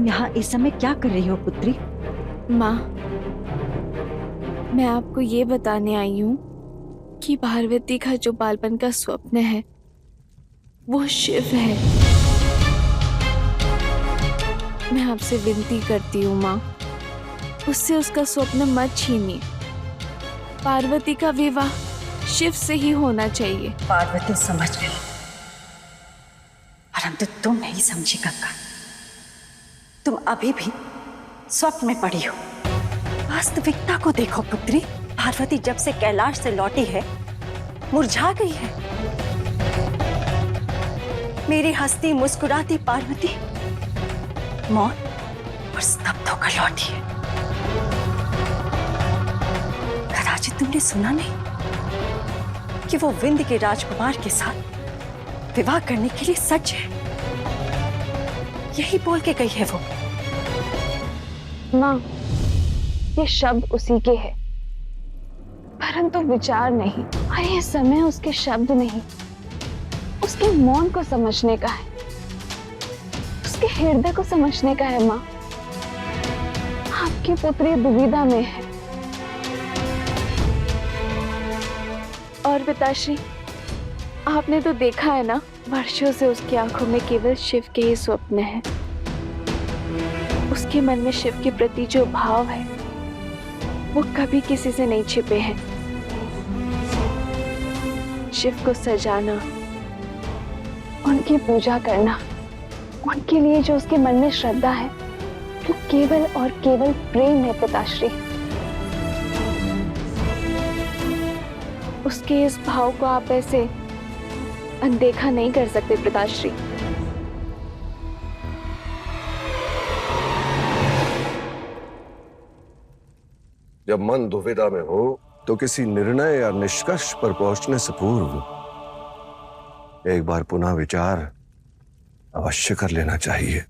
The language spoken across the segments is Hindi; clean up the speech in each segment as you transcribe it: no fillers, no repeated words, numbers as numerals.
तुम यहाँ इस समय क्या कर रही हो पुत्री? माँ, मैं आपको ये बताने आई हूँ कि पार्वती का जो बालपन का स्वप्न है वो शिव है। मैं आपसे विनती करती हूँ माँ, उससे उसका स्वप्न मत छीनिए। पार्वती का विवाह शिव से ही होना चाहिए। पार्वती समझ गई, परंतु तुम नहीं समझी गंगा। तुम अभी भी स्वप्न में पड़ी हो। वास्तविकता को देखो पुत्री। पार्वती जब से कैलाश से लौटी है मुरझा गई है। मेरी हंसती मुस्कुराती पार्वती मौन और स्तब्ध होकर लौटी है। कदाचित तुमने सुना नहीं कि वो विंध्य के राजकुमार के साथ विवाह करने के लिए सच है। यही बोल के गई है वो। माँ, ये शब्द उसी के हैं, परंतु विचार नहीं। और ये समय उसके शब्द नहीं, उसके मौन को समझने का है, उसके हृदय को समझने का है। माँ, आपकी पुत्री दुविधा में है। और पिताश्री, आपने तो देखा है ना, वर्षों से उसकी आंखों में केवल शिव के ही स्वप्न है। उसके मन में शिव के प्रति जो भाव है वो कभी किसी से नहीं छिपे हैं। शिव को सजाना, उनकी पूजा करना, उनके लिए जो उसके मन में श्रद्धा है वो केवल और केवल प्रेम है पिताश्री। उसके इस भाव को आप ऐसे अनदेखा नहीं कर सकते पिताश्री। जब मन दुविधा में हो तो किसी निर्णय या निष्कर्ष पर पहुंचने से पूर्व एक बार पुनः विचार अवश्य कर लेना चाहिए।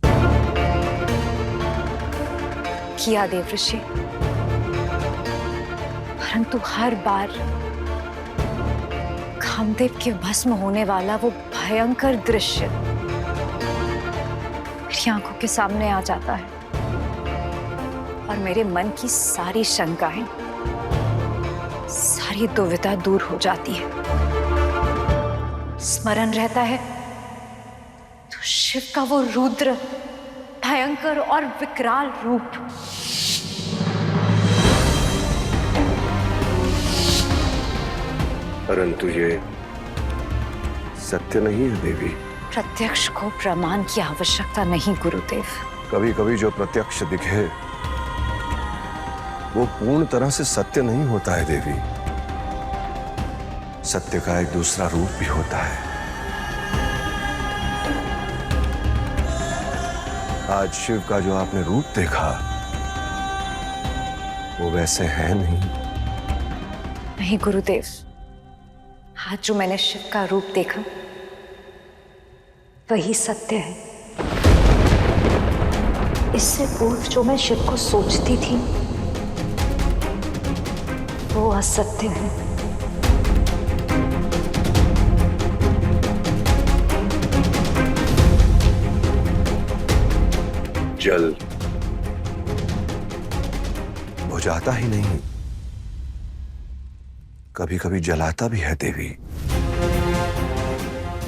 किया देवऋषि, परंतु हर बार कामदेव के भस्म होने वाला वो भयंकर दृश्य मेरी आंखों के सामने आ जाता है और मेरे मन की सारी शंकाएं, सारी दुविधा दूर हो जाती है। स्मरण रहता है तो शिव का वो रुद्र, भयंकर और विकराल रूप। परंतु ये सत्य नहीं है देवी। प्रत्यक्ष को प्रमाण की आवश्यकता नहीं गुरुदेव। कभी कभी जो प्रत्यक्ष दिखे वो पूर्ण तरह से सत्य नहीं होता है देवी। सत्य का एक दूसरा रूप भी होता है। आज शिव का जो आपने रूप देखा वो वैसे है नहीं। नहीं गुरुदेव, आज जो मैंने शिव का रूप देखा वही सत्य है। इससे पूर्व जो मैं शिव को सोचती थी वो असत्य है। जल बुझाता ही नहीं, कभी कभी जलाता भी है देवी।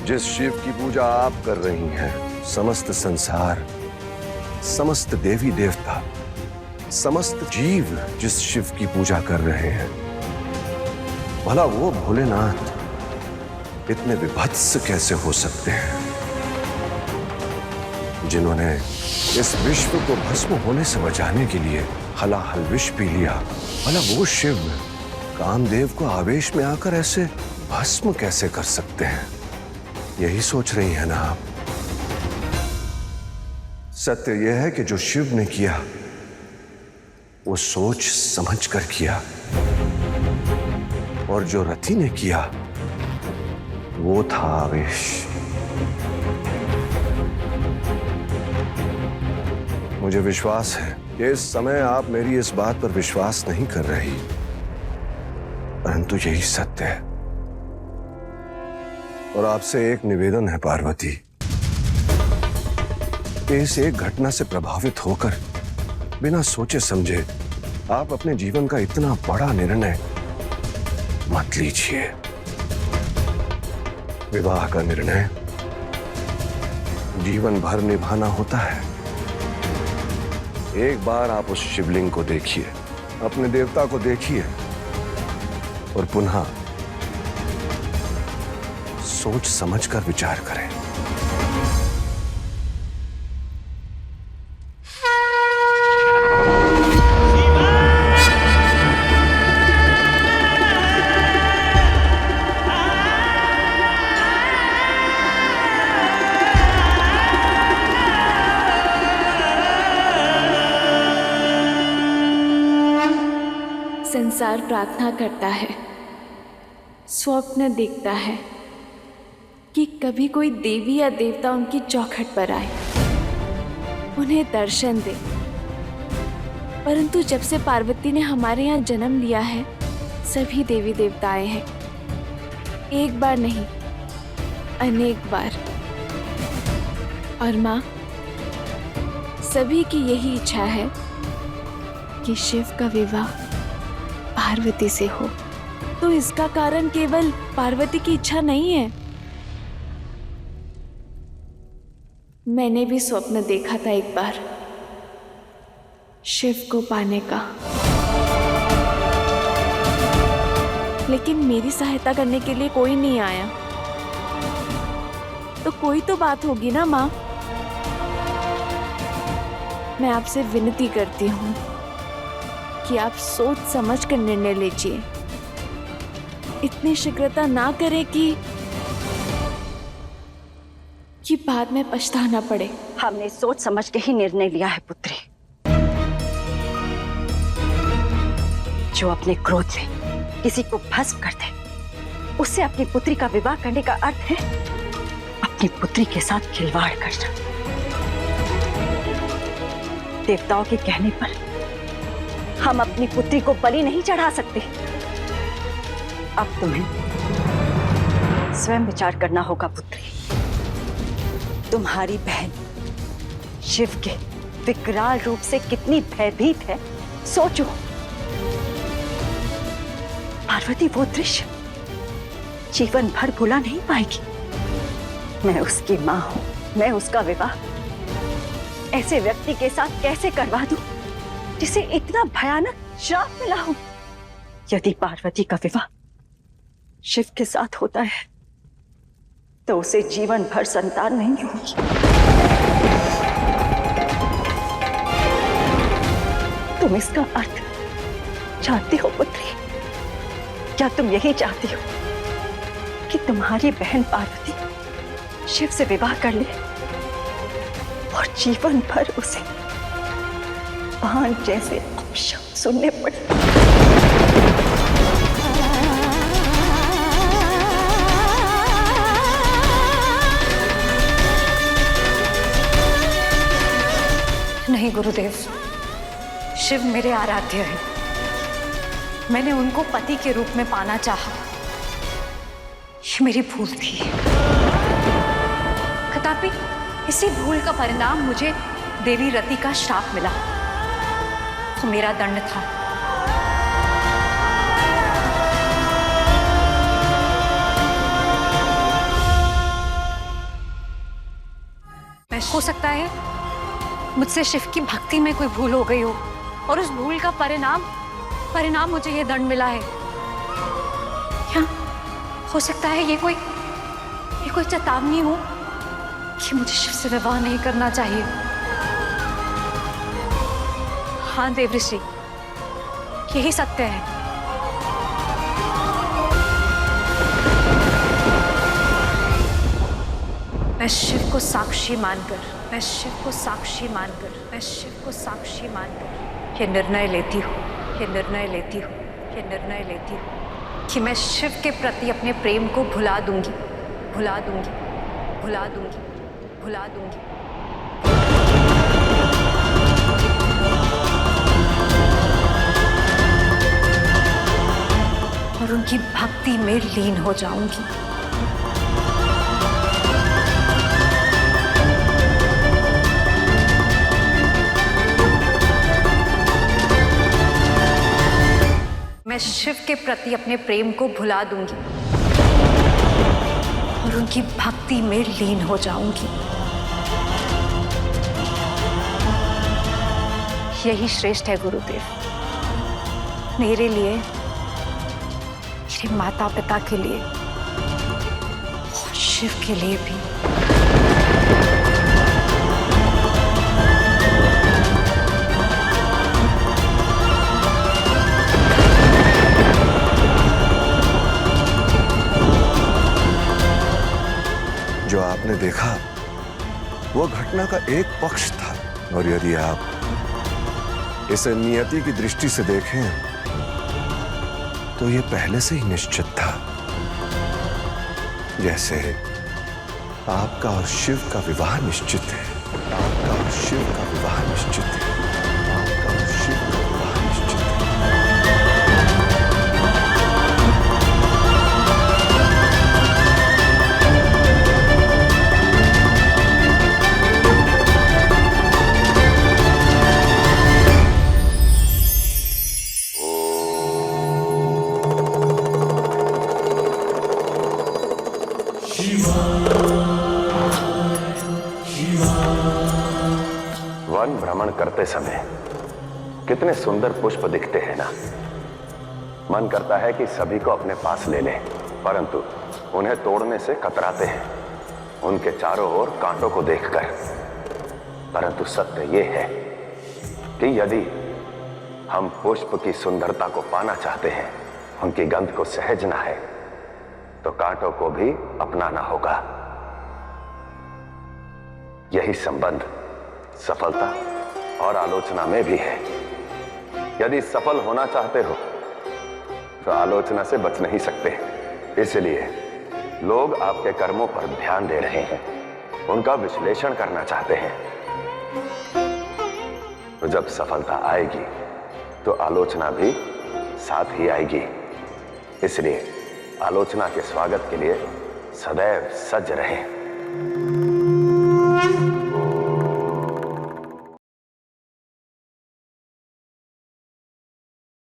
जिस शिव की पूजा आप कर रही हैं, समस्त संसार, समस्त देवी देवता, समस्त जीव जिस शिव की पूजा कर रहे हैं, भला वो भोलेनाथ इतने विभत्स कैसे हो सकते हैं? जिन्होंने इस विश्व को भस्म होने से बचाने के लिए हलाहल विष पी लिया, भला वो शिव कामदेव को आवेश में आकर ऐसे भस्म कैसे कर सकते हैं? यही सोच रही है ना आप? सत्य यह है कि जो शिव ने किया वो सोच समझ कर किया, और जो रति ने किया वो था आवेश। मुझे विश्वास है कि इस समय आप मेरी इस बात पर विश्वास नहीं कर रही, परंतु यही सत्य है। और आपसे एक निवेदन है पार्वती, इस एक घटना से प्रभावित होकर बिना सोचे समझे आप अपने जीवन का इतना बड़ा निर्णय मत लीजिए। विवाह का निर्णय जीवन भर निभाना होता है। एक बार आप उस शिवलिंग को देखिए, अपने देवता को देखिए और पुनः सोच समझकर विचार करें। संसार प्रार्थना करता है, स्वप्न देखता है कि कभी कोई देवी या देवता उनकी चौखट पर आए, उन्हें दर्शन दे। परंतु जब से पार्वती ने हमारे यहाँ जन्म लिया है, सभी देवी देवता आए हैं, एक बार नहीं अनेक बार। और माँ, सभी की यही इच्छा है कि शिव का विवाह पार्वती से हो। तो इसका कारण केवल पार्वती की इच्छा नहीं है। मैंने भी स्वप्न देखा था एक बार शिव को पाने का, लेकिन मेरी सहायता करने के लिए कोई नहीं आया। तो कोई तो बात होगी ना माँ। मैं आपसे विनती करती हूँ कि आप सोच समझ कर निर्णय लीजिए। इतनी शीघ्रता ना करें कि बाद में पछताना पड़े। हमने सोच समझ के ही निर्णय लिया है पुत्री। जो अपने क्रोध से किसी को भस्म कर दे, उससे अपनी पुत्री का विवाह करने का अर्थ है अपनी पुत्री के साथ खिलवाड़ करना। देवताओं के कहने पर हम अपनी पुत्री को बलि नहीं चढ़ा सकते। अब तुम्हें स्वयं विचार करना होगा पुत्री। तुम्हारी बहन शिव के विकराल रूप से कितनी भयभीत है, सोचो। पार्वती वो दृश्य जीवन भर भुला नहीं पाएगी। मैं उसकी मां हूं, मैं उसका विवाह ऐसे व्यक्ति के साथ कैसे करवा दूं जिसे इतना भयानक श्राप मिला हो। यदि पार्वती का विवाह शिव के साथ होता है तो उसे जीवन भर संतान नहीं होगी। तुम इसका अर्थ जानती हो पुत्री? क्या तुम यही चाहती हो कि तुम्हारी बहन पार्वती शिव से विवाह कर ले और जीवन भर उसे बाण जैसे अपशब्द सुनने पड़े? नहीं गुरुदेव, शिव मेरे आराध्य हैं। मैंने उनको पति के रूप में पाना चाहा। ये मेरी भूल थी। तथापि इसी भूल का परिणाम मुझे देवी रति का श्राप मिला। तो मेरा दंड था। हो सकता है मुझसे शिव की भक्ति में कोई भूल हो गई हो और उस भूल का परिणाम मुझे ये दंड मिला है। क्या हो सकता है ये कोई चेतावनी हो कि मुझे शिव से विवाह नहीं करना चाहिए? हाँ देवऋषि, यही सत्य है। मैं शिव को साक्षी मानकर ये निर्णय लेती हूँ कि मैं शिव के प्रति अपने प्रेम को भुला दूंगी। और उनकी भक्ति में लीन हो जाऊंगी। मैं शिव के प्रति अपने प्रेम को भुला दूंगी और उनकी भक्ति में लीन हो जाऊंगी। यही श्रेष्ठ है गुरुदेव, मेरे लिए, मेरे माता पिता के लिए और शिव के लिए भी। जो आपने देखा वो घटना का एक पक्ष था, और यदि आप इसे नियति की दृष्टि से देखें तो ये पहले से ही निश्चित था। जैसे आपका और शिव का विवाह निश्चित है, आपका और शिव का विवाह निश्चित है, आपका और शिव का विवाह निश्चित है। वन भ्रमण करते समय कितने सुंदर पुष्प दिखते हैं ना। मन करता है कि सभी को अपने पास ले लें, परंतु उन्हें तोड़ने से कतराते हैं, उनके चारों ओर कांटों को देखकर। परंतु सत्य यह है कि यदि हम पुष्प की सुंदरता को पाना चाहते हैं, उनकी गंध को सहेजना है, तो कांटों को भी अपनाना होगा। यही संबंध सफलता और आलोचना में भी है। यदि सफल होना चाहते हो तो आलोचना से बच नहीं सकते, इसलिए लोग आपके कर्मों पर ध्यान दे रहे हैं, उनका विश्लेषण करना चाहते हैं। तो जब सफलता आएगी तो आलोचना भी साथ ही आएगी, इसलिए आलोचना के स्वागत के लिए सदैव सज्ज रहें।